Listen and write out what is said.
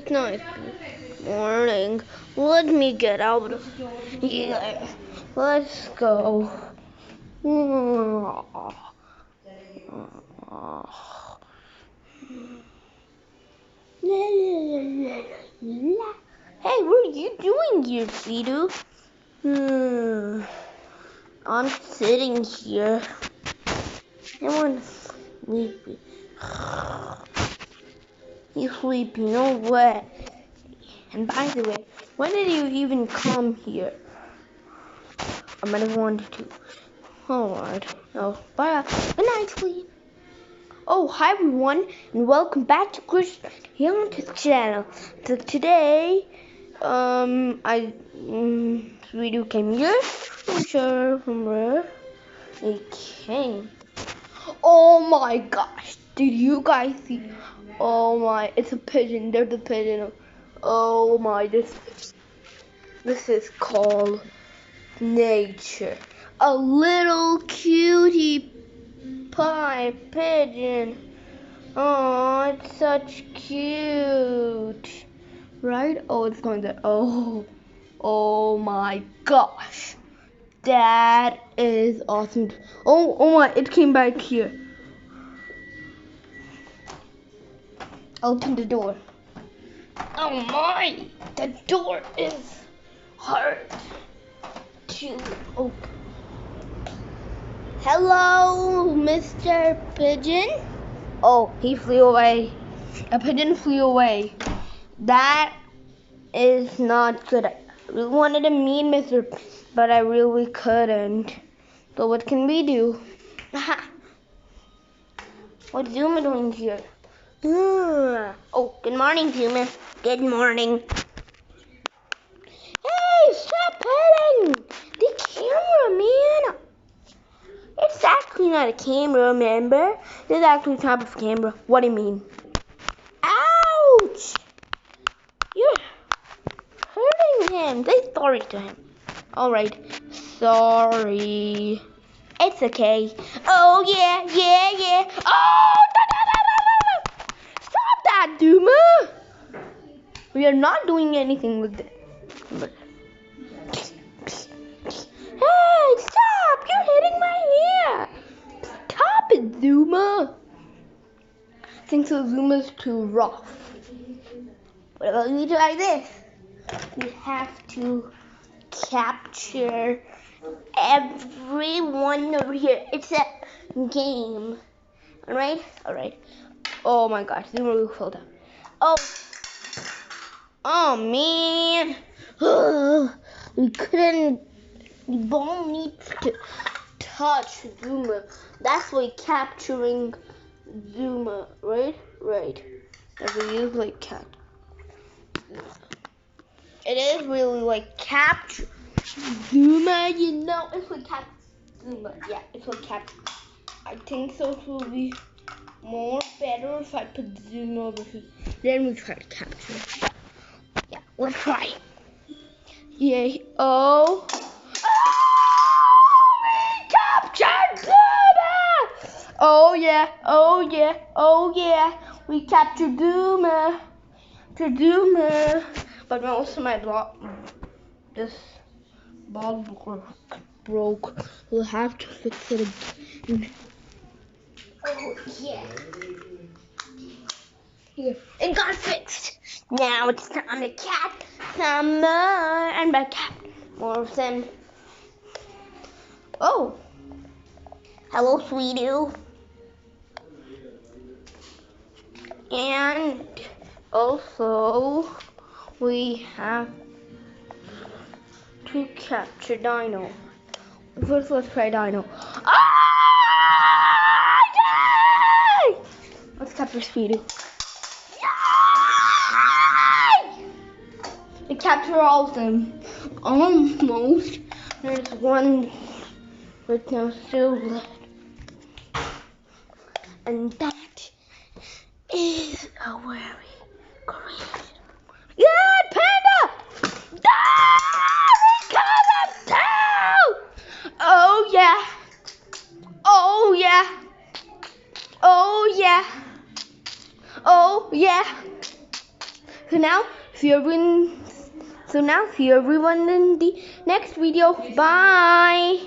it's nice morning. Let me get out here. Let's go. Hey, what are you doing here, Fidu? I'm sitting here. Everyone's sleepy. You sleepy, no way. And by the way, when did you even come here? I might have wanted to. Alright. Oh, bye. Good night, sleep. Oh, hi everyone, and welcome back to Krishiv here on this channel. So today, video came here. I'm sure from where it came. Oh my gosh! Did you guys see? Oh my! It's a pigeon. There's a pigeon. Oh my! This is called nature. A little cutie pie pigeon. Oh, it's such cute, right? Oh, it's going there. Oh my gosh, that is awesome. Oh my, it came back here. Open the door. Oh my, the door is hard to open. Hello, Mr. Pigeon. Oh, he flew away. A pigeon flew away. That is not good. I really wanted to meet Mr. But I really couldn't. So what can we do? What's Zuma doing here? Oh, good morning, Zuma. Good morning. Hey, stop hitting the camera, man. It's actually not a camera, remember? It's actually a type of camera. What do you mean? Ouch! You're hurting him. Say sorry to him. Alright. Sorry. It's okay. Oh, yeah. Oh! Stop that, Duma! We are not doing anything with it. Hey, stop! You're hitting my hair! Stop it, Zuma! I think so Zuma's too rough. What about we try this? We have to capture everyone over here. It's a game. Alright? Oh my gosh, Zuma really fell down. Oh man! We couldn't. The ball needs to touch Zuma. That's like capturing Zuma, right? As we use like cat. It is really like capture Zuma, you know. It's like capture Zuma. Yeah, it's like capture. I think so. It will be more better if I put Zuma over here. Then we try to capture it. Yeah, let's try. Yay! Oh! Captured Zuma! Oh yeah, we captured Zuma. But most of my this ball broke. We'll have to fix it again. Oh yeah. Here, it got fixed. Now it's time to catch some more. And by cat, more of them. Oh. Hello, sweetie. And also, we have to capture Dino. First, let's try Dino. Yay! Let's capture Speedy. Yay! We capture all of them. Almost. There's one with no still left. And that is a very great. Yeah, Panda! We got him too! Oh yeah! So now see everyone. See everyone in the next video. Bye.